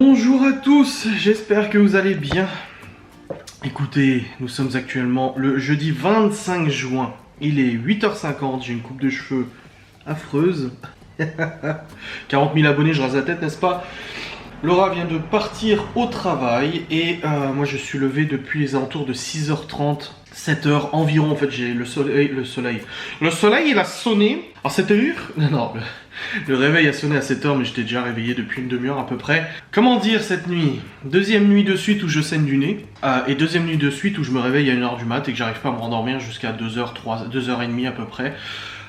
Bonjour à tous, j'espère que vous allez bien. Écoutez, nous sommes actuellement le jeudi 25 juin. Il est 8h50, j'ai une coupe de cheveux affreuse. 40 000 abonnés, je rase la tête, n'est-ce pas? Laura vient de partir au travail et moi je suis levé depuis les alentours de 6h30. 7h environ, en fait, j'ai le soleil, il a sonné. Alors 7h, non, le réveil a sonné à 7h, mais j'étais déjà réveillé depuis une demi-heure à peu près. Comment dire cette nuit? Deuxième nuit de suite où je saigne du nez, et deuxième nuit de suite où je me réveille à 1h du mat et que j'arrive pas à me rendormir jusqu'à 2h, 2h30 à peu près.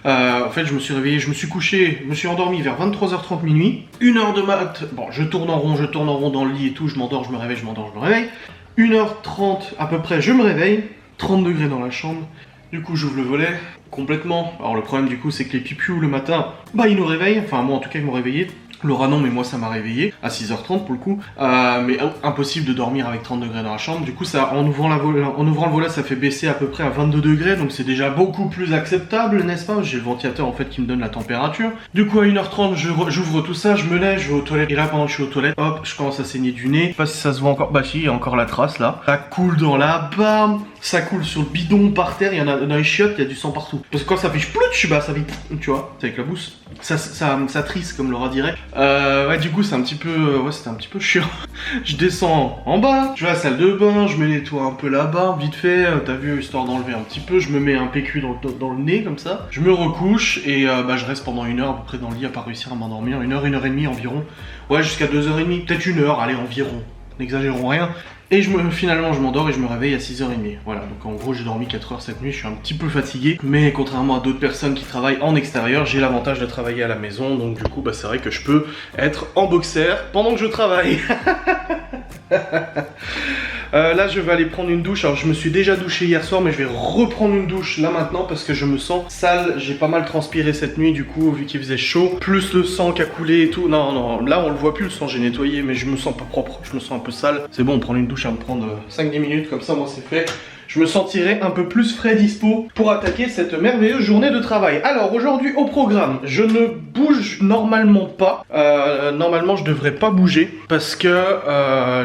En fait, je me suis réveillé, je me suis couché, je me suis endormi vers 23h30 minuit. 1h de mat, bon, je tourne en rond dans le lit et tout, je m'endors, je me réveille, je m'endors, je me réveille. 1h30 à peu près, je me réveille. 30 degrés dans la chambre, du coup j'ouvre le volet complètement. Alors le problème du coup c'est que les pipious le matin, bah ils nous réveillent, enfin moi en tout cas ils m'ont réveillé. Laura non mais moi ça m'a réveillé à 6h30 pour le coup, mais impossible de dormir avec 30 degrés dans la chambre. Du coup ça, en ouvrant le volet ça fait baisser à peu près à 22 degrés, donc c'est déjà beaucoup plus acceptable, n'est-ce pas? J'ai le ventilateur en fait qui me donne la température. Du coup à 1h30 j'ouvre tout ça, je me lève, je vais aux toilettes, et là pendant que je suis aux toilettes, hop, je commence à saigner du nez. Je sais pas si ça se voit encore, bah si, il y a encore la trace là. Ça coule dans la barbe, ça coule sur le bidon par terre, il y en a dans les chiottes, il y a du sang partout. Parce que quand ça fait ploutch, bah ça fait, tu vois, c'est avec la bousse. Ça trisse comme Laura dirait. Ouais, du coup, c'est un petit peu, ouais, c'était un petit peu chiant. Je descends en bas, je vais à la salle de bain, je me nettoie un peu la barbe, vite fait, t'as vu, histoire d'enlever un petit peu, je me mets un PQ dans le nez, comme ça. Je me recouche, et bah, je reste pendant 1 heure à peu près dans le lit, à pas réussir à m'endormir. 1 heure, 1h30 environ. Ouais, jusqu'à 2h30, peut-être 1 heure, allez, environ. N'exagérons rien. Et finalement je m'endors et je me réveille à 6h30. Voilà, donc en gros j'ai dormi 4 heures cette nuit, je suis un petit peu fatigué. Mais contrairement à d'autres personnes qui travaillent en extérieur, j'ai l'avantage de travailler à la maison. Donc du coup bah, c'est vrai que je peux être en boxer pendant que je travaille. Là je vais aller prendre une douche. Alors je me suis déjà douché hier soir, mais je vais reprendre une douche là maintenant parce que je me sens sale. J'ai pas mal transpiré cette nuit du coup vu qu'il faisait chaud, plus le sang qui a coulé et tout. Non, là on le voit plus le sang, j'ai nettoyé, mais je me sens pas propre, je me sens un peu sale. C'est bon, prendre une douche à me prendre 5-10 minutes, comme ça moi c'est fait. Je me sentirai un peu plus frais dispo pour attaquer cette merveilleuse journée de travail. Alors aujourd'hui au programme, je ne bouge normalement pas. Normalement je devrais pas bouger parce que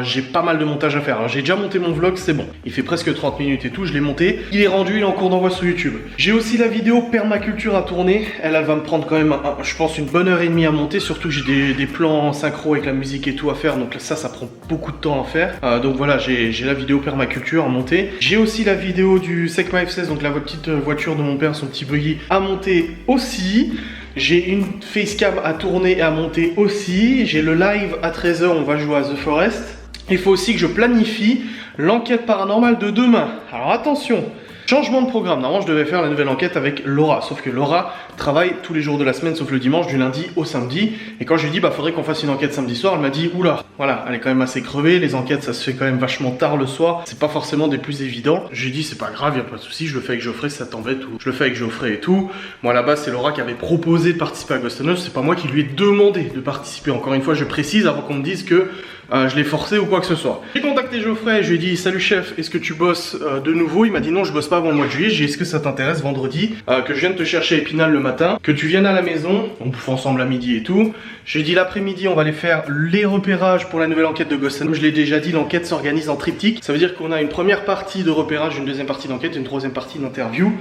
j'ai pas mal de montage à faire. Alors j'ai déjà monté mon vlog, c'est bon. Il fait presque 30 minutes et tout, je l'ai monté. Il est rendu, il est en cours d'envoi sur YouTube. J'ai aussi la vidéo permaculture à tourner. Elle va me prendre quand même, je pense, une bonne heure et demie à monter. Surtout que j'ai des plans synchro avec la musique et tout à faire. Donc ça prend beaucoup de temps à faire. Donc voilà, j'ai la vidéo permaculture à monter. J'ai aussi la vidéo du Secma F16, donc la petite voiture de mon père, son petit buggy, à monter aussi. J'ai une facecam à tourner et à monter aussi. J'ai le live à 13h, on va jouer à The Forest. Il faut aussi que je planifie l'enquête paranormale de demain. Alors attention, changement de programme. Normalement, je devais faire la nouvelle enquête avec Laura. Sauf que Laura travaille tous les jours de la semaine, sauf le dimanche, du lundi au samedi. Et quand je lui ai dit, bah, faudrait qu'on fasse une enquête samedi soir, elle m'a dit, oula, voilà, elle est quand même assez crevée. Les enquêtes, ça se fait quand même vachement tard le soir. C'est pas forcément des plus évidents. Je lui ai dit, c'est pas grave, y a pas de souci, je le fais avec Geoffrey, si ça t'embête, ou je le fais avec Geoffrey et tout. Moi, là-bas, c'est Laura qui avait proposé de participer à Ghost Hunters. C'est pas moi qui lui ai demandé de participer. Encore une fois, je précise avant qu'on me dise que je l'ai forcé ou quoi que ce soit. J'ai contacté Geoffrey, je lui ai dit salut chef, est-ce que tu bosses de nouveau? Il m'a dit non, je bosse pas avant le mois de juillet. J'ai dit est-ce que ça t'intéresse vendredi que je vienne te chercher à Épinal le matin, que tu viennes à la maison, on bouffe ensemble à midi et tout. J'ai dit l'après-midi on va aller faire les repérages pour la nouvelle enquête de Ghost Hunters. Comme je l'ai déjà dit, l'enquête s'organise en triptyque. Ça veut dire qu'on a une première partie de repérage, une deuxième partie d'enquête, une troisième partie d'interview.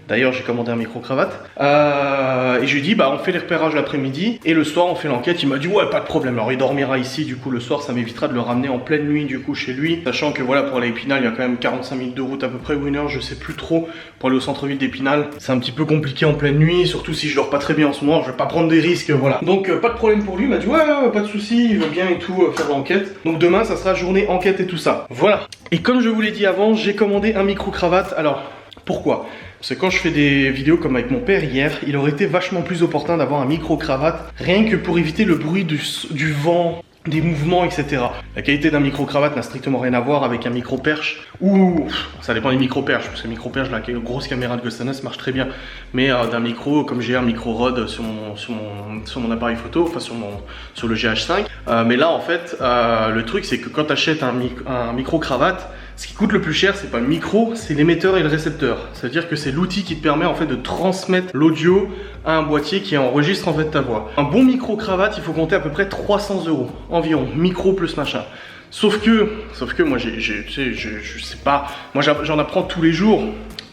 D'ailleurs, j'ai commandé un micro-cravate. Et je lui ai dit, bah, on fait les repérages l'après-midi. Et le soir, on fait l'enquête. Il m'a dit, ouais, pas de problème. Alors, il dormira ici. Du coup, le soir, ça m'évitera de le ramener en pleine nuit, du coup, chez lui. Sachant que, voilà, pour aller à Épinal, il y a quand même 45 minutes de route à peu près, ou 1 heure, je sais plus trop. Pour aller au centre-ville d'Épinal, c'est un petit peu compliqué en pleine nuit. Surtout si je dors pas très bien en ce moment. Je vais pas prendre des risques, voilà. Donc, pas de problème pour lui. Il m'a dit, ouais, pas de souci. Il veut bien et tout faire l'enquête. Donc, demain, ça sera journée enquête et tout ça. Voilà. Et comme je vous l'ai dit avant, j'ai commandé un micro-cravate. Alors, pourquoi ? Parce que quand je fais des vidéos comme avec mon père hier, il aurait été vachement plus opportun d'avoir un micro-cravate, rien que pour éviter le bruit du vent, des mouvements, etc. La qualité d'un micro-cravate n'a strictement rien à voir avec un micro-perche, ou ça dépend des micro-perches, parce que micro-perche, la grosse caméra de Ghost Hunters marche très bien, mais d'un micro, comme j'ai un micro-rod sur mon appareil photo, enfin sur le GH5, mais là en fait, le truc c'est que quand tu achètes un micro-cravate, Ce qui coûte le plus cher, c'est pas le micro, c'est l'émetteur et le récepteur. C'est-à-dire que c'est l'outil qui te permet en fait de transmettre l'audio à un boîtier qui enregistre en fait ta voix. Un bon micro-cravate, il faut compter à peu près 300 € environ, micro plus machin. Sauf que moi, je sais pas, moi j'en apprends tous les jours.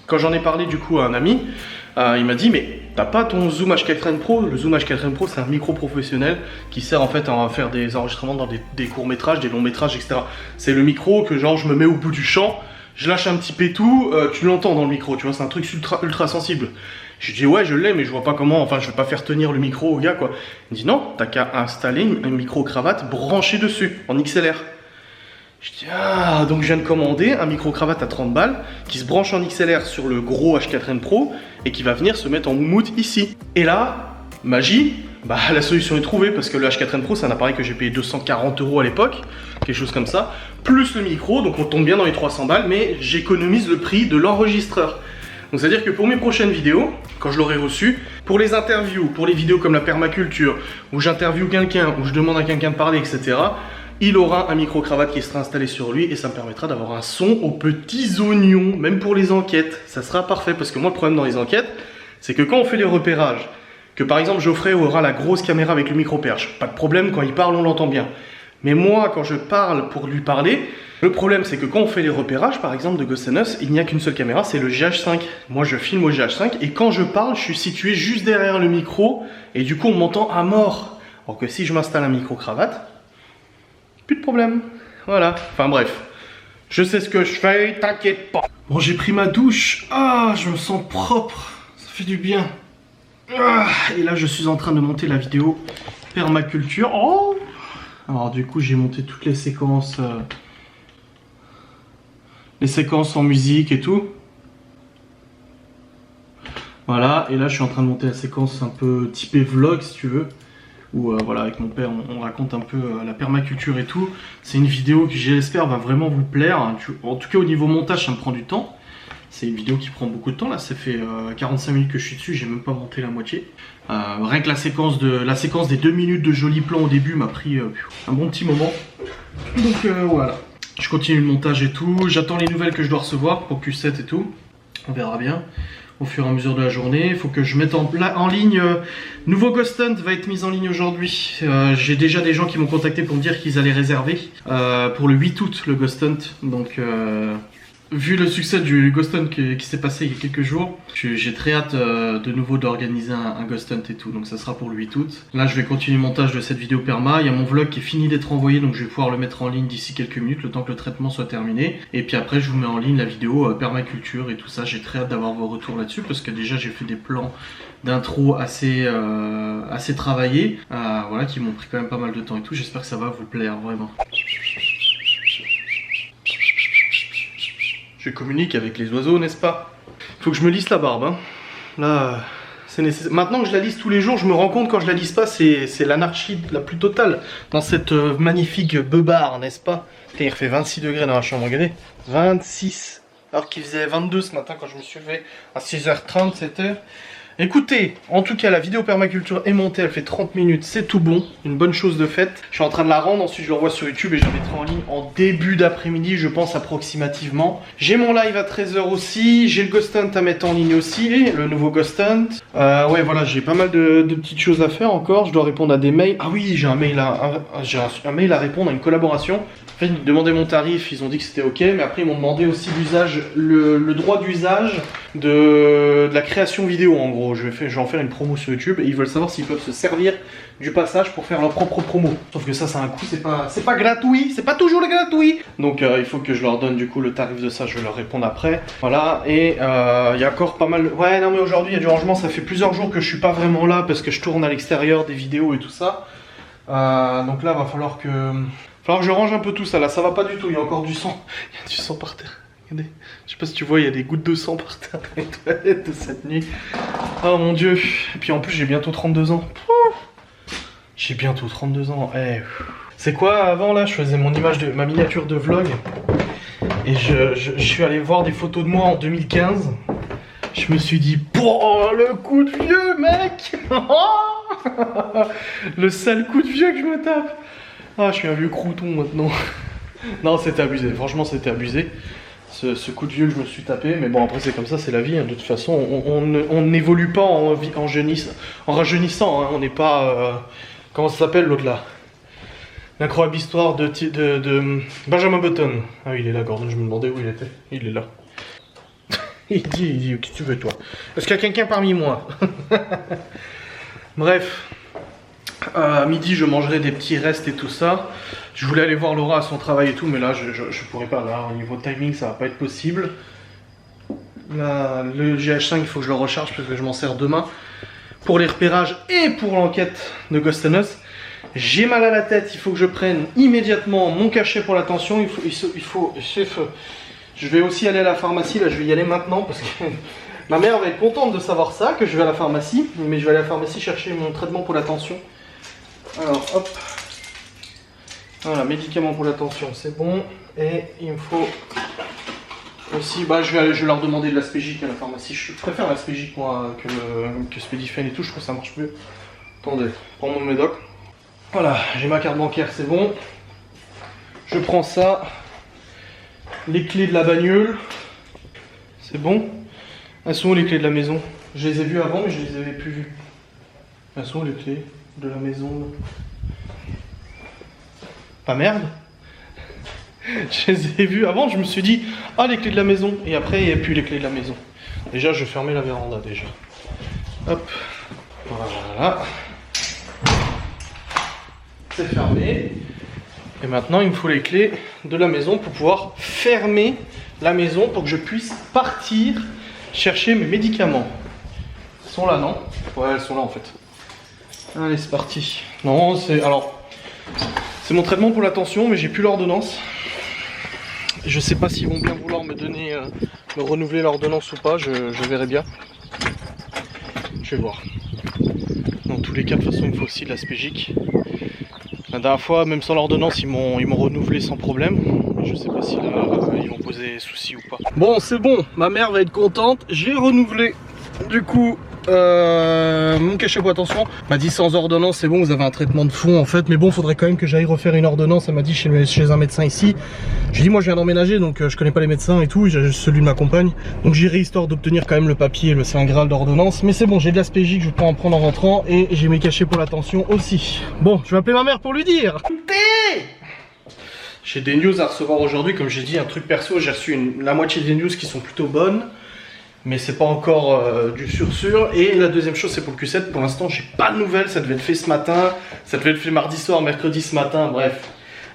Quand j'en ai parlé du coup à un ami, il m'a dit mais t'as pas ton Zoom H4n Pro? Le Zoom H4n Pro c'est un micro professionnel qui sert en fait à faire des enregistrements dans des courts métrages, des longs métrages, etc. C'est le micro que genre je me mets au bout du champ, je lâche un petit pétou, tu l'entends dans le micro, tu vois, c'est un truc ultra sensible. Je dis ouais je l'ai mais je vois pas comment, enfin je vais pas faire tenir le micro au gars quoi. Il me dit non, t'as qu'à installer un micro-cravate branché dessus, en XLR. Je dis ah, donc je viens de commander un micro-cravate à 30 balles qui se branche en XLR sur le gros H4n Pro et qui va venir se mettre en moumoute ici. Et là, magie, bah la solution est trouvée parce que le H4n Pro c'est un appareil que j'ai payé 240 € à l'époque, quelque chose comme ça, plus le micro, donc on tombe bien dans les 300 balles, mais j'économise le prix de l'enregistreur. Donc c'est à dire que pour mes prochaines vidéos, quand je l'aurai reçu, pour les interviews, pour les vidéos comme la permaculture, où j'interviewe quelqu'un, où je demande à quelqu'un de parler, etc., il aura un micro-cravate qui sera installé sur lui et ça me permettra d'avoir un son aux petits oignons, même pour les enquêtes. Ça sera parfait parce que moi le problème dans les enquêtes, c'est que quand on fait les repérages, que par exemple Geoffrey aura la grosse caméra avec le micro-perche, pas de problème, quand il parle on l'entend bien. Mais moi quand je parle pour lui parler, le problème c'est que quand on fait les repérages par exemple de Ghost & Us, il n'y a qu'une seule caméra, c'est le GH5. Moi je filme au GH5 et quand je parle, je suis situé juste derrière le micro et du coup on m'entend à mort. Alors que si je m'installe un micro-cravate, plus de problème, voilà, enfin bref, je sais ce que je fais, t'inquiète pas. Bon, j'ai pris ma douche, ah, je me sens propre, ça fait du bien. Ah, et là, je suis en train de monter la vidéo permaculture. Oh, alors du coup, j'ai monté toutes les séquences en musique et tout. Voilà, et là, je suis en train de monter la séquence un peu typée vlog, si tu veux. Où voilà, avec mon père on raconte un peu la permaculture et tout. C'est une vidéo que j'espère va vraiment vous plaire. En tout cas au niveau montage ça me prend du temps. C'est une vidéo qui prend beaucoup de temps, là ça fait 45 minutes que je suis dessus, j'ai même pas monté la moitié. Rien que la séquence des 2 minutes de jolis plans au début m'a pris un bon petit moment. Donc voilà, je continue le montage et tout, j'attends les nouvelles que je dois recevoir pour Q7 et tout. On verra bien au fur et à mesure de la journée. Il faut que je mette en ligne. Nouveau Ghost Hunt va être mis en ligne aujourd'hui. J'ai déjà des gens qui m'ont contacté pour me dire qu'ils allaient réserver pour le 8 août le Ghost Hunt. Donc vu le succès du Ghost Hunt qui s'est passé il y a quelques jours, j'ai très hâte de nouveau d'organiser un Ghost Hunt et tout. Donc ça sera pour le 8 août. Là je vais continuer le montage de cette vidéo perma. Il y a mon vlog qui est fini d'être envoyé, donc je vais pouvoir le mettre en ligne d'ici quelques minutes, le temps que le traitement soit terminé. Et puis après je vous mets en ligne la vidéo permaculture et tout ça. J'ai très hâte d'avoir vos retours là-dessus parce que déjà j'ai fait des plans d'intro assez travaillés, voilà, qui m'ont pris quand même pas mal de temps et tout. J'espère que ça va vous plaire vraiment. Je communique avec les oiseaux, n'est-ce pas? Faut que je me lisse la barbe, hein. Là, c'est nécessaire. Maintenant que je la lisse tous les jours, je me rends compte quand je la lisse pas, c'est l'anarchie la plus totale dans cette magnifique beubare, n'est-ce pas? Il refait 26 degrés dans la chambre, regardez. 26. Alors qu'il faisait 22 ce matin quand je me suis levé à 6h30, 7h. Écoutez, en tout cas la vidéo permaculture est montée, elle fait 30 minutes, c'est tout bon, une bonne chose de faite. Je suis en train de la rendre, ensuite je l'envoie sur YouTube et je la mettrai en ligne en début d'après-midi, je pense approximativement. J'ai mon live à 13h aussi, j'ai le Ghost Hunt à mettre en ligne aussi, le nouveau Ghost Hunt. Ouais voilà, j'ai pas mal de petites choses à faire encore, je dois répondre à des mails. Ah oui, j'ai un mail un mail à répondre à une collaboration. En fait, ils me demandaient mon tarif, ils ont dit que c'était ok, mais après ils m'ont demandé aussi l'usage, le droit d'usage de la création vidéo en gros. Je vais en faire une promo sur YouTube et ils veulent savoir s'ils peuvent se servir du passage pour faire leur propre promo. Sauf que ça a un coût, c'est pas gratuit, c'est pas toujours gratuit. Donc il faut que je leur donne du coup le tarif de ça, je vais leur répondre après. Voilà, et il y a encore pas mal... Ouais non mais aujourd'hui il y a du rangement, ça fait plusieurs jours que je suis pas vraiment là parce que je tourne à l'extérieur des vidéos et tout ça. Donc là va falloir que je range un peu tout ça, là ça va pas du tout, il y a encore du sang. Il y a du sang par terre, regardez. Je sais pas si tu vois, il y a des gouttes de sang par terre dans les toilettes de cette nuit. Oh mon dieu. Et puis en plus j'ai bientôt 32 ans. J'ai bientôt 32 ans. Eh. C'est quoi, avant là je faisais ma miniature de vlog. Et je suis allé voir des photos de moi en 2015. Je me suis dit, oh le coup de vieux mec. Le sale coup de vieux que je me tape. Ah, je suis un vieux crouton maintenant. Non, c'était abusé, franchement c'était abusé. Ce coup de vieux que je me suis tapé, mais bon après c'est comme ça, c'est la vie, hein. De toute façon on n'évolue pas en rajeunissant, hein. On n'est pas... comment ça s'appelle l'autre là? L'incroyable histoire de Benjamin Button. Ah oui, il est là, Gordon, je me demandais où il était. Il est là. il dit, qu'est-ce que tu veux toi? Est-ce qu'il y a quelqu'un parmi moi? Bref. À midi, je mangerai des petits restes et tout ça. Je voulais aller voir Laura à son travail et tout, mais là, je pourrais pas. Là, au niveau timing, ça va pas être possible. Là, le GH5, il faut que je le recharge parce que je m'en sers demain pour les repérages et pour l'enquête de Ghost and Us. J'ai mal à la tête, il faut que je prenne immédiatement mon cachet pour la tension. Je vais aussi aller à la pharmacie. Là, je vais y aller maintenant parce que ma mère va être contente de savoir ça, que je vais à la pharmacie. Mais je vais aller à la pharmacie chercher mon traitement pour la tension. Alors, hop. Voilà, médicaments pour la tension, c'est bon. Et il me faut aussi, je vais leur demander de l'aspégique à la pharmacie. Je préfère l'aspégique moi que Spédifen et tout, je trouve que ça marche mieux. Attendez, prends mon médoc. Voilà, j'ai ma carte bancaire, c'est bon. Je prends ça. Les clés de la bagnole. C'est bon. Elles sont où les clés de la maison? Je les ai vues avant, mais je les avais plus vues. Elles sont où les clés de la maison? Pas merde. Je les ai vues avant, je me suis dit, ah les clés de la maison. Et après, il n'y a plus les clés de la maison. Déjà, je fermais la véranda déjà. Hop. Voilà. C'est fermé. Et maintenant, il me faut les clés de la maison pour pouvoir fermer la maison pour que je puisse partir chercher mes médicaments. Ils sont là, non? Ouais, elles sont là en fait. Allez, c'est parti. Non, c'est mon traitement pour la tension, mais j'ai plus l'ordonnance. Je sais pas s'ils vont bien vouloir me donner, me renouveler l'ordonnance ou pas, je verrai bien. Je vais voir. Dans tous les cas, de toute façon, il me faut aussi de l'aspégique. La dernière fois, même sans l'ordonnance, ils m'ont renouvelé sans problème. Je sais pas si là, ils vont poser soucis ou pas. Bon, c'est bon, ma mère va être contente. J'ai renouvelé, du coup, mon cachet pour attention. M'a dit sans ordonnance, c'est bon, vous avez un traitement de fond en fait. Mais bon, faudrait quand même que j'aille refaire une ordonnance. Elle m'a dit chez un médecin ici. J'ai dit, moi je viens d'emménager, donc je connais pas les médecins et tout. J'ai celui de ma compagne. Donc j'irai histoire d'obtenir quand même le papier, le Saint Graal d'ordonnance. Mais c'est bon, j'ai de l'aspégique, je peux en prendre en rentrant. Et j'ai mes cachets pour l'attention aussi. Bon, je vais appeler ma mère pour lui dire. J'ai des news à recevoir aujourd'hui, comme j'ai dit, un truc perso. J'ai reçu la moitié des news qui sont plutôt bonnes. Mais c'est pas encore du sûr. Et la deuxième chose, c'est pour le Q7. Pour l'instant, j'ai pas de nouvelles. Ça devait être fait ce matin. Ça devait être fait mardi soir, mercredi ce matin. Bref.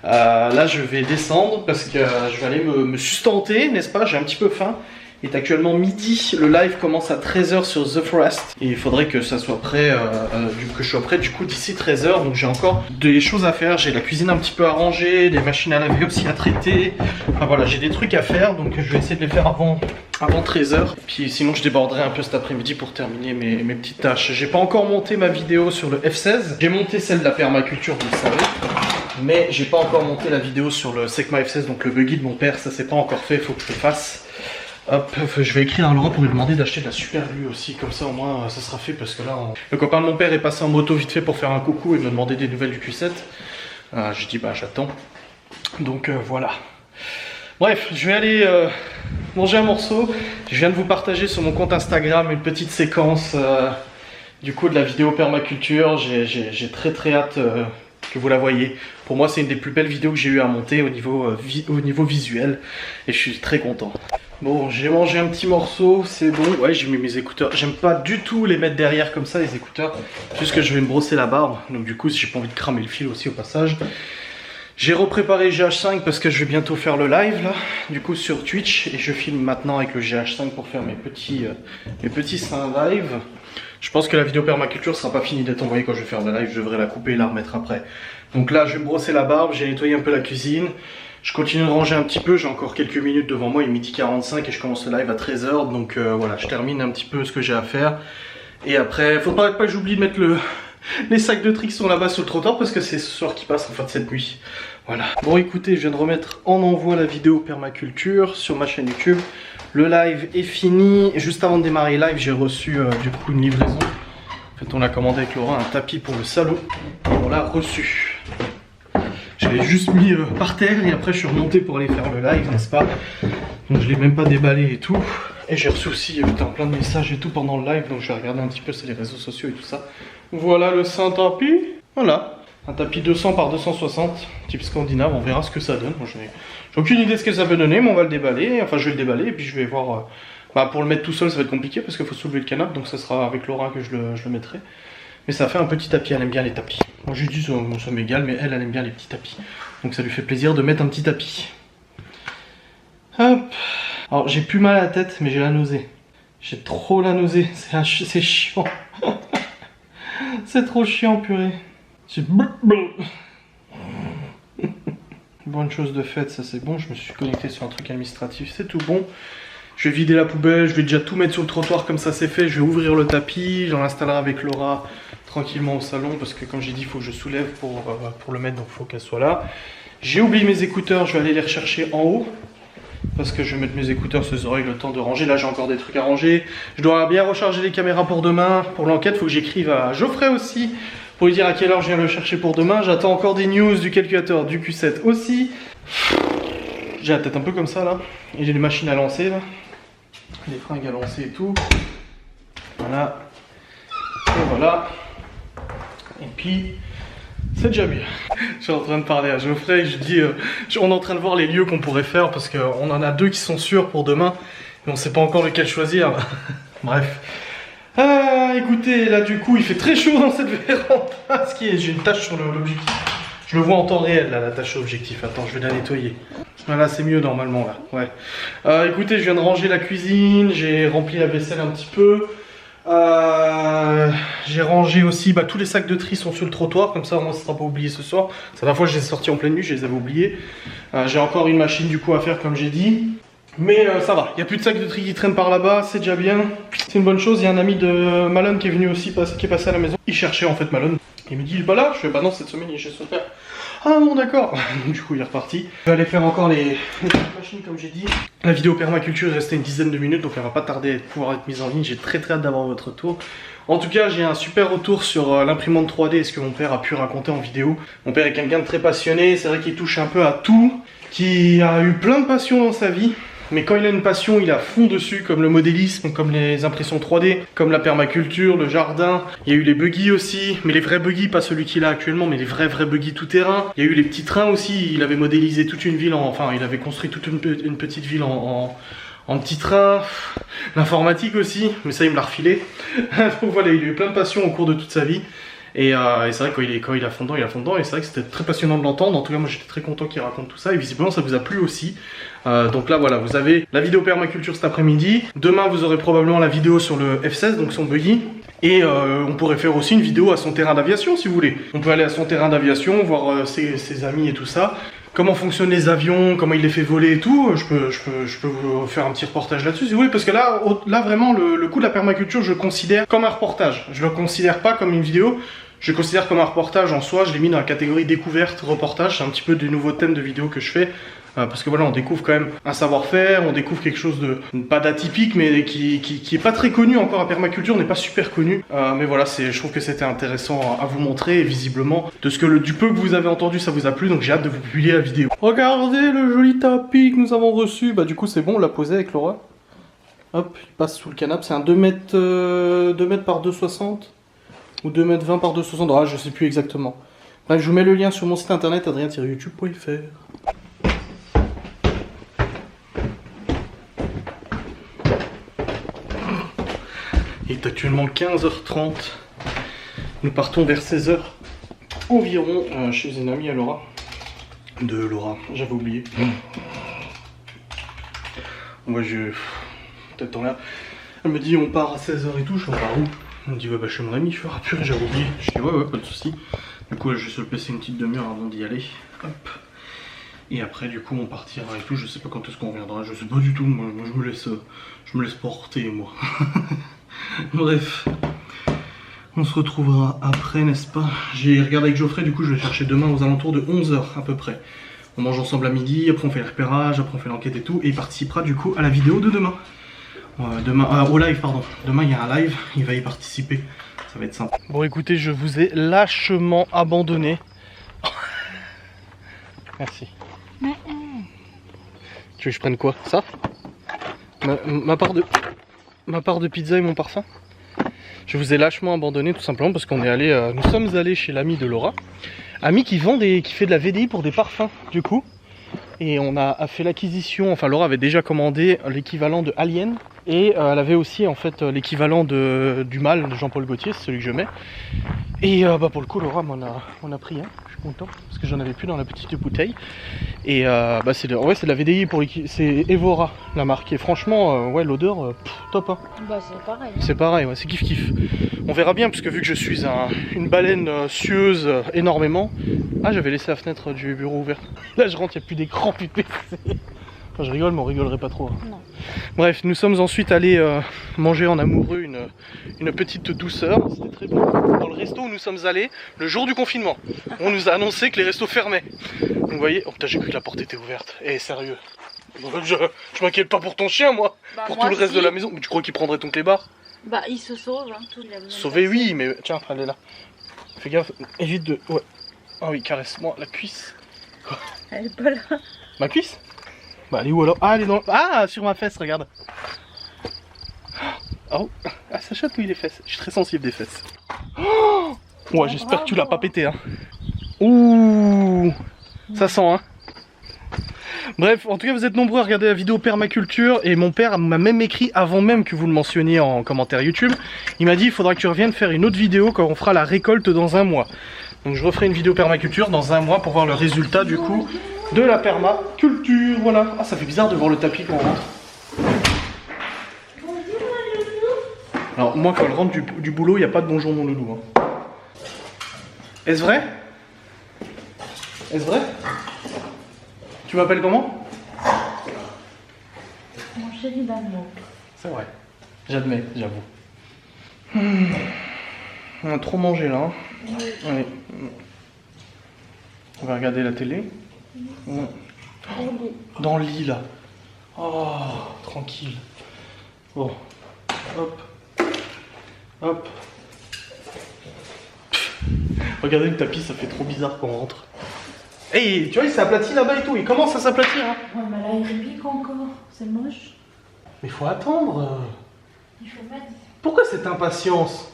Là, je vais descendre parce que je vais aller me sustenter, n'est-ce pas? J'ai un petit peu faim. Il est actuellement midi. Le live commence à 13 h sur The Forest. Et il faudrait que ça soit prêt, que je sois prêt du coup d'ici 13 h. Donc j'ai encore des choses à faire. J'ai la cuisine un petit peu à ranger, des machines à laver aussi à traiter. Enfin voilà, j'ai des trucs à faire. Donc je vais essayer de les faire avant 13 h. Puis sinon je déborderai un peu cet après-midi pour terminer mes petites tâches. J'ai pas encore monté ma vidéo sur le F16. J'ai monté celle de la permaculture, vous le savez. Mais j'ai pas encore monté la vidéo sur le Secma F16, donc le buggy de mon père. Ça c'est pas encore fait, il faut que je le fasse. Hop, je vais écrire à Laurent pour lui demander d'acheter de la super glue aussi, comme ça au moins ça sera fait parce que là, le copain de mon père est passé en moto vite fait pour faire un coucou et me demander des nouvelles du Q7. J'ai dit bah j'attends. Donc voilà. Bref, je vais aller manger un morceau. Je viens de vous partager sur mon compte Instagram une petite séquence du coup de la vidéo permaculture. J'ai très hâte que vous la voyez. Pour moi c'est une des plus belles vidéos que j'ai eu à monter au niveau visuel et je suis très content. Bon, j'ai mangé un petit morceau, c'est bon. Ouais, j'ai mis mes écouteurs. J'aime pas du tout les mettre derrière comme ça, les écouteurs. Juste que je vais me brosser la barbe. Donc du coup, si j'ai pas envie de cramer le fil aussi au passage. J'ai repréparé GH5 parce que je vais bientôt faire le live là. Du coup sur Twitch. Et je filme maintenant avec le GH5 pour faire mes petits seins live. Je pense que la vidéo permaculture sera pas finie d'être envoyée quand je vais faire le live. Je devrais la couper et la remettre après. Donc là, je vais me brosser la barbe. J'ai nettoyé un peu la cuisine. Je continue de ranger un petit peu, j'ai encore quelques minutes devant moi, il est midi 45 et je commence le live à 13 h. Donc voilà, je termine un petit peu ce que j'ai à faire. Et après, faut pas que j'oublie de mettre les sacs de tri qui sont là-bas sur le trottoir parce que c'est ce soir qui passe, enfin cette nuit. Voilà. Bon écoutez, je viens de remettre en envoi la vidéo permaculture sur ma chaîne YouTube. Le live est fini. Juste avant de démarrer le live, j'ai reçu du coup une livraison. En fait, on a commandé avec Laura un tapis pour le salon. On l'a reçu. Je l'ai juste mis par terre et après je suis remonté pour aller faire le live, n'est-ce pas? Donc je l'ai même pas déballé et tout. Et j'ai reçu aussi plein de messages et tout pendant le live, donc je vais regarder un petit peu sur les réseaux sociaux et tout ça. Voilà le saint tapis. Voilà. Un tapis 200 par 260, type scandinave, on verra ce que ça donne. Moi, j'ai aucune idée de ce que ça peut donner, mais on va le déballer. Enfin, je vais le déballer et puis je vais voir. Pour le mettre tout seul, ça va être compliqué parce qu'il faut soulever le canapé, donc ça sera avec Laura que je le mettrai. Mais ça fait un petit tapis, elle aime bien les tapis. Moi, je lui dis, ça m'égale, mais elle aime bien les petits tapis. Donc ça lui fait plaisir de mettre un petit tapis. Hop. Alors, j'ai plus mal à la tête, mais j'ai la nausée. J'ai trop la nausée, c'est chiant. C'est trop chiant, purée. C'est bonne chose de faite, ça c'est bon. Je me suis connecté sur un truc administratif, c'est tout bon. Je vais vider la poubelle, je vais déjà tout mettre sur le trottoir comme ça c'est fait. Je vais ouvrir le tapis, j'en installerai avec Laura tranquillement au salon parce que comme j'ai dit, il faut que je soulève pour le mettre, donc il faut qu'elle soit là. J'ai oublié mes écouteurs, je vais aller les rechercher en haut parce que je vais mettre mes écouteurs sur les oreilles, le temps de ranger. Là j'ai encore des trucs à ranger. Je dois bien recharger les caméras pour demain. Pour l'enquête, il faut que j'écrive à Geoffrey aussi pour lui dire à quelle heure je viens le chercher pour demain. J'attends encore des news du calculateur du Q7 aussi. J'ai la tête un peu comme ça là. Et j'ai des machines à lancer là. Des fringues à lancer et tout. Voilà. Et voilà. Et puis, c'est déjà bien. Je suis en train de parler à Geoffrey. Je dis, on est en train de voir les lieux qu'on pourrait faire parce qu'on en a deux qui sont sûrs pour demain. Mais on ne sait pas encore lequel choisir. Bref. Ah, écoutez, là du coup, il fait très chaud dans cette véranda. J'ai une tache sur l'objectif. Je le vois en temps réel, là, la tache sur l'objectif. Attends, je vais la nettoyer. Voilà, c'est mieux normalement, là. Ouais. Écoutez, je viens de ranger la cuisine. J'ai rempli la vaisselle un petit peu. J'ai rangé aussi, tous les sacs de tri sont sur le trottoir. Comme ça, au moins, ça ne sera pas oublié ce soir. C'est la fois que je les ai sortis en pleine nuit, je les avais oubliés. J'ai encore une machine, du coup, à faire, comme j'ai dit. Mais ça va, il n'y a plus de sacs de tri qui traînent par là-bas, c'est déjà bien. C'est une bonne chose, il y a un ami de Malone qui est venu aussi, qui est passé à la maison. Il cherchait en fait Malone. Il me dit, il est pas là? Je fais, bah non, cette semaine il est chez son père. Ah bon, d'accord. Donc du coup, il est reparti. Je vais aller faire encore les machines comme j'ai dit. La vidéo permaculture est restée une dizaine de minutes, donc elle va pas tarder à pouvoir être mise en ligne. J'ai très hâte d'avoir votre retour. En tout cas, j'ai un super retour sur l'imprimante 3D et ce que mon père a pu raconter en vidéo. Mon père est quelqu'un de très passionné, c'est vrai qu'il touche un peu à tout, qui a eu plein de passions dans sa vie. Mais quand il a une passion, il est à fond dessus, comme le modélisme, comme les impressions 3D, comme la permaculture, le jardin. Il y a eu les buggy aussi, mais les vrais buggy, pas celui qu'il a actuellement, mais les vrais buggy tout terrain. Il y a eu les petits trains aussi, il avait modélisé toute une ville, enfin il avait construit toute une petite ville en petits trains. L'informatique aussi, mais ça il me l'a refilé. Donc voilà, il a eu plein de passions au cours de toute sa vie. Et c'est vrai que quand il a fond dedans, et c'est vrai que c'était très passionnant de l'entendre. En tout cas, moi j'étais très content qu'il raconte tout ça, et visiblement ça vous a plu aussi. Donc là voilà, vous avez la vidéo permaculture cet après-midi. Demain vous aurez probablement la vidéo sur le F16, donc son buggy. Et on pourrait faire aussi une vidéo à son terrain d'aviation si vous voulez. On peut aller à son terrain d'aviation, voir ses amis et tout ça. Comment fonctionnent les avions, comment il les fait voler et tout. Je peux vous faire un petit reportage là-dessus si vous voulez. Parce que là vraiment, le coup de la permaculture, je le considère comme un reportage. Je le considère pas comme une vidéo. Je le considère comme un reportage en soi. Je l'ai mis dans la catégorie découverte, reportage. C'est un petit peu des nouveaux thèmes de vidéos que je fais. Parce que voilà, on découvre quand même un savoir-faire, on découvre quelque chose de, pas d'atypique, mais qui est pas très connu encore. La permaculture n'est pas super connue. Mais voilà, je trouve que c'était intéressant à vous montrer, et visiblement, du peu que vous avez entendu, ça vous a plu, donc j'ai hâte de vous publier la vidéo. Regardez le joli tapis que nous avons reçu. Du coup, c'est bon, on l'a posé avec Laura. Hop, il passe sous le canapé. C'est un 2 mètres par 2,60 ou 2 mètres 20 par 2,60. Ah, je sais plus exactement. Bref, je vous mets le lien sur mon site internet adrien-youtube.fr. Il est actuellement 15h30. Nous partons vers 16h environ chez une amie à Laura. De Laura, j'avais oublié. Moi peut-être en l'air. Elle me dit on part à 16h et tout, je suis en où? Elle me dit ouais chez mon ami, je fais ah purée j'avais oublié. Je dis ouais pas de soucis. Du coup je vais sur le PC une petite demi-heure avant d'y aller. Hop. Et après du coup on partira et tout, je sais pas quand est-ce qu'on reviendra, je sais pas du tout, moi je me laisse porter moi. Bref, on se retrouvera après, n'est-ce pas? J'ai regardé avec Geoffrey, du coup je vais chercher demain aux alentours de 11h à peu près. On mange ensemble à midi, après on fait le repérage, après on fait l'enquête et tout, et il participera du coup à la vidéo de demain. Au live, pardon. Demain il y a un live, il va y participer, ça va être sympa. Bon écoutez, je vous ai lâchement abandonné. Merci. Tu veux que je prenne quoi? Ça? Ma part de pizza et mon parfum? Je vous ai lâchement abandonné tout simplement parce qu'on est allé, nous sommes allés chez l'ami de Laura. Ami qui fait de la VDI pour des parfums du coup. Et on a fait l'acquisition, enfin Laura avait déjà commandé l'équivalent de Alien. Et elle avait aussi en fait l'équivalent du Mal de Jean-Paul Gaultier, c'est celui que je mets. Et pour le coup Laura m'en a pris un, je suis content, parce que j'en avais plus dans la petite bouteille. Et c'est de la VDI, c'est Evora la marque. Et franchement, ouais, l'odeur, top. Hein. Bah c'est pareil. Hein. C'est pareil, ouais, c'est kiff kiff. On verra bien, parce que vu que je suis une baleine sueuse énormément. Ah, j'avais laissé la fenêtre du bureau ouverte. Là je rentre, il n'y a plus d'écran PPC. Enfin, je rigole, mais on rigolerait pas trop. Hein. Non. Bref, nous sommes ensuite allés manger en amoureux une petite douceur. C'était très bon. Dans le resto où nous sommes allés, le jour du confinement, on nous a annoncé que les restos fermaient. Donc vous voyez, oh putain, j'ai cru que la porte était ouverte. Eh, sérieux. Je m'inquiète pas pour ton chien, moi. Bah, pour moi tout le reste aussi. de la maison. Mais tu crois qu'il prendrait ton clébard? Bah il se sauve, hein, tout le Sauver, oui, mais tiens, elle est là. Fais gaffe, évite de... Ouais. Ah oui, caresse-moi la cuisse. Quoi? Elle est pas là. Ma cuisse? Bah elle est où alors? Ah, elle est dans... Ah, sur ma fesse, regarde. Oh, ah, ça chatouille les fesses. Je suis très sensible des fesses. Oh ouais, j'espère que tu l'as pas pété, hein. Ouh, ça sent, hein. Bref, en tout cas, vous êtes nombreux à regarder la vidéo Permaculture et mon père m'a même écrit avant même que vous le mentionniez en commentaire YouTube. Il m'a dit, il faudra que tu reviennes faire une autre vidéo quand on fera la récolte dans un mois. Donc je referai une vidéo Permaculture dans un mois pour voir le résultat du coup de la permaculture. Voilà. Ah, ça fait bizarre de voir le tapis quand on rentre. Alors moi, quand je rentre du boulot, il n'y a pas de bonjour mon loulou. Hein. Est-ce vrai? Est-ce vrai? Tu m'appelles comment? Mon chéri d'amour. C'est vrai. J'admets, j'avoue. On a trop mangé là. Hein. Oui. Allez. On va regarder la télé. Dans le lit là. Oh, tranquille. Bon. Hop. Hop. Regardez le tapis, ça fait trop bizarre quand on rentre. Hey, tu vois, il s'est aplati là-bas et tout. Il commence à s'aplatir. Hein. Ouais, mais là il pique encore. C'est moche. Mais il faut attendre. Il faut mettre. Pourquoi cette impatience?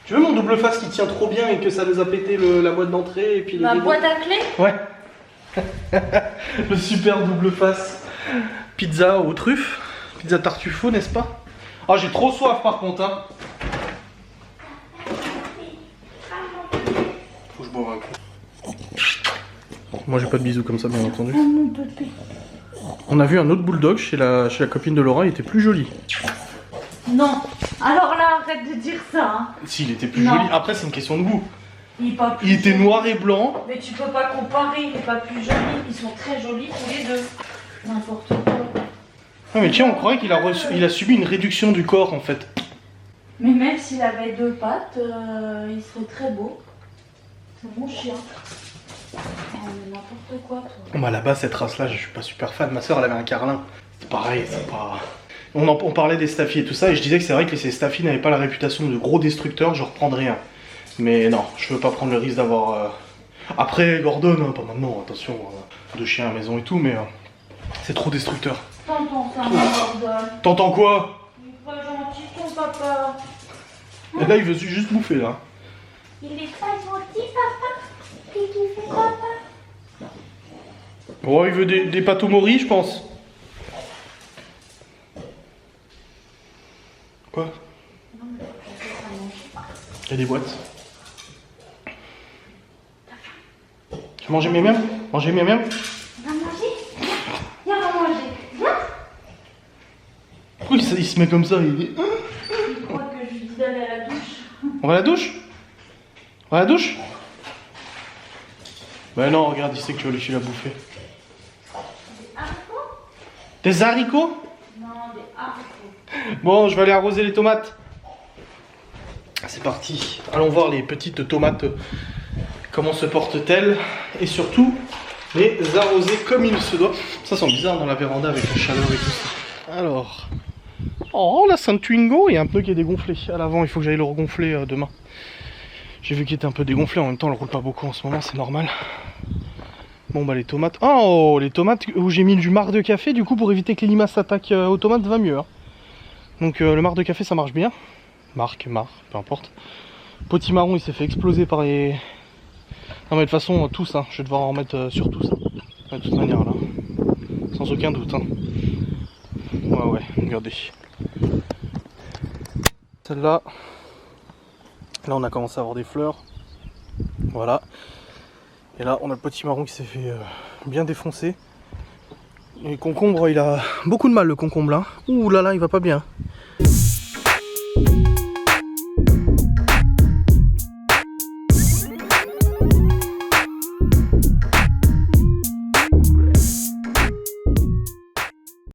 Tu veux mon double face qui tient trop bien et que ça nous a pété la boîte d'entrée et puis Ma boîte à clés? Ouais. Le super double face. Pizza aux truffes. Pizza tartufo, n'est-ce pas? Ah, j'ai trop soif par contre. Hein. Faut que je boive un coup. Moi j'ai pas de bisous comme ça, bien entendu. Oh mon bébé. On a vu un autre bulldog chez la copine de Laura, il était plus joli. Non. Alors là, arrête de dire ça. Hein. Si, il était plus Non. joli. Après, c'est une question de goût. Il est pas plus Il était joli. noir et blanc. Mais tu peux pas comparer, il est pas plus joli. Ils sont très jolis tous les deux. N'importe quoi. Non mais tiens, on croirait qu'il a subi une réduction du corps en fait. Mais même s'il avait deux pattes, il serait très beau. C'est mon chien. Oh, mais n'importe quoi, toi. Bah là-bas, cette race-là, je suis pas super fan. Ma soeur, elle avait un carlin. C'est pareil, c'est pas... On parlait des staffies et tout ça, et je disais que c'est vrai que ces staffies n'avaient pas la réputation de gros destructeurs, je reprendrais un. Mais non, je veux pas prendre le risque d'avoir... Après, Gordon, hein, pas maintenant, attention, deux chiens à la maison et tout, mais c'est trop destructeur. T'entends ça, mon Gordon? T'entends quoi? Il est pas gentil, ton papa. Et là, il veut juste bouffer, là. Il est pas gentil, papa. Qu'est-ce qu'il fait, papa? Oh, il veut des pâtes au mori, je pense. Quoi? Il y a des boîtes. Tu veux manger mes miams? Manger mes miams? Viens manger. Viens, on va manger. Viens. Pourquoi il se met comme ça? Il croit que je lui dis d'aller à la douche. On va à la douche? On va à la douche? Bah non, regarde, il sait que tu vas lui filer à bouffer. Des haricots? Des haricots? Non, des haricots. Bon, je vais aller arroser les tomates. C'est parti. Allons voir les petites tomates. Comment se portent-elles? Et surtout, les arroser comme il se doit. Ça sent bizarre dans la véranda avec la chaleur et tout ça. Alors. Oh, la Sainte Twingo, il y a un pneu qui est dégonflé à l'avant. Il faut que j'aille le regonfler demain. J'ai vu qu'il était un peu dégonflé. En même temps, elle roule pas beaucoup en ce moment, c'est normal. Bon bah les tomates... Oh, les tomates où j'ai mis du marc de café, du coup pour éviter que les limaces s'attaquent aux tomates, va mieux. Hein. Donc le marc de café ça marche bien. Marc, peu importe. Potimarron il s'est fait exploser par les... Non mais de toute façon tous, hein. Je vais devoir en remettre sur tous. Hein. De toute manière là. Sans aucun doute. Hein. Ouais, regardez. Celle-là. Là on a commencé à avoir des fleurs. Voilà. Et là, on a le potimarron qui s'est fait bien défoncer. Et le concombre, il a beaucoup de mal, le concombre là. Ouh là là, il va pas bien.